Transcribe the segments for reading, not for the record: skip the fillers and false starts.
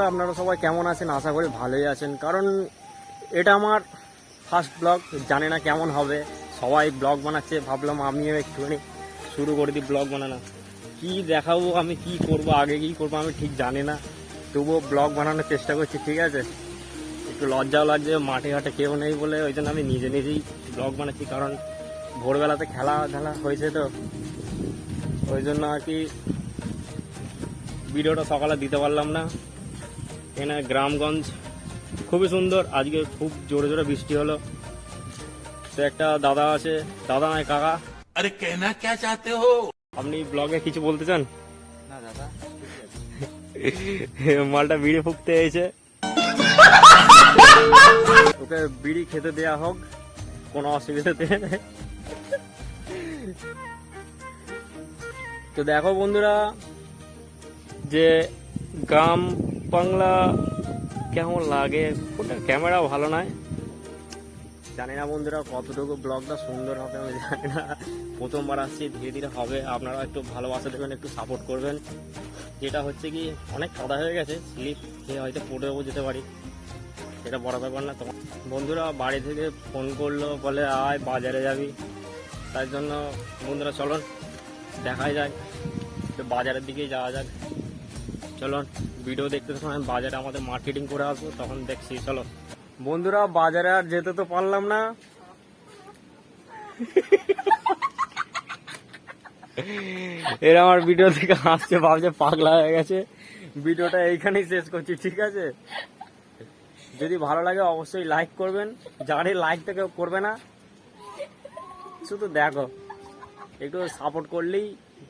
আপনারা সবাই কেমন আছেন? আশা করি ভালোই আছেন, কারণ এটা আমার ফার্স্ট ব্লগ। জানি না কেমন হবে, সবাই ব্লগ বানাচ্ছে, ভাবলাম আমিও একটুখানি শুরু করে দিই ব্লগ বানানো। কি দেখাবো, আমি কি করব, আগে কি করবো আমি ঠিক জানি না, তবুও ব্লগ বানানোর চেষ্টা করছি। ঠিক আছে, একটু লজ্জাও লাগছে, মাঠে ঘাটে কেউ নেই বলে, ওই জন্য আমি নিজে নিজেই ব্লগ বানাচ্ছি। কারণ ভোরবেলাতে খেলা হয়েছে, তো ওই জন্য আর কি ভিডিওটা সকালে দিতে পারলাম না। এখানে গ্রামগঞ্জ খুবই সুন্দর, আজকে খুব জোরে জোরে বৃষ্টি হলো। তো একটা দাদা আছে, দাদা নয় কাকা। अरे कहना क्या चाहते हो? আপনি ব্লগে কিছু বলতে চান? না দাদা, মালটা বিড়ি ফুঁকতে এসেছে, ওকে বিড়ি খেতে দেয়া হোক, কোনো অসুবিধা নেই। তো দেখো বন্ধুরা, যে গ্রাম বাংলা কেমন লাগে, ওটা ক্যামেরাও ভালো নয়। জানি না বন্ধুরা কতটুকু ব্লগটা সুন্দর হবে, আমি জানি না। প্রথমবার আসছি, ধীরে ধীরে হবে। আপনারা একটু ভালোবাসা দেবেন, একটু সাপোর্ট করবেন। যেটা হচ্ছে কি, অনেক কাদা হয়ে গেছে, স্লিপ খেয়ে হয়তো পড়েও যেতে পারি, সেটা বড় ব্যাপার না। তোমার বন্ধুরা বাড়ি থেকে ফোন করলো, বলে আয় বাজারে যাবি। তাই জন্য বন্ধুরা চলুন দেখাই যায়, একটু বাজারের দিকেই যাওয়া যাক। চলুন ভিডিও দেখতে সময় বাজারে আমাদের মার্কেটিং করে আসবো, তখন দেখছি। চলো বন্ধুরা, বাজারে আর যেতে তো পারলাম না। এরা আমার ভিডিও থেকে হাসছে, ভাবছে পাগলা হয়ে গেছে। ভিডিওটা এইখানেই শেষ করছি, ঠিক আছে? যদি ভালো লাগে অবশ্যই লাইক করবেন, যারা লাইক থেকে করবে না, শুধু দেখো, একটু সাপোর্ট করলেই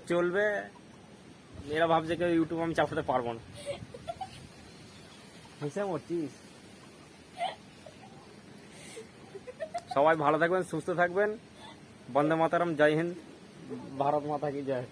চলবে। এরা ভাবছে কেউ ইউটিউব আমি চাপাতে পারবো না। হিসাব করছিস? সবাই ভালো থাকবেন, সুস্থ থাকবেন। বন্দে মাতারাম, জয় হিন্দ, ভারত মাতা কি জয়।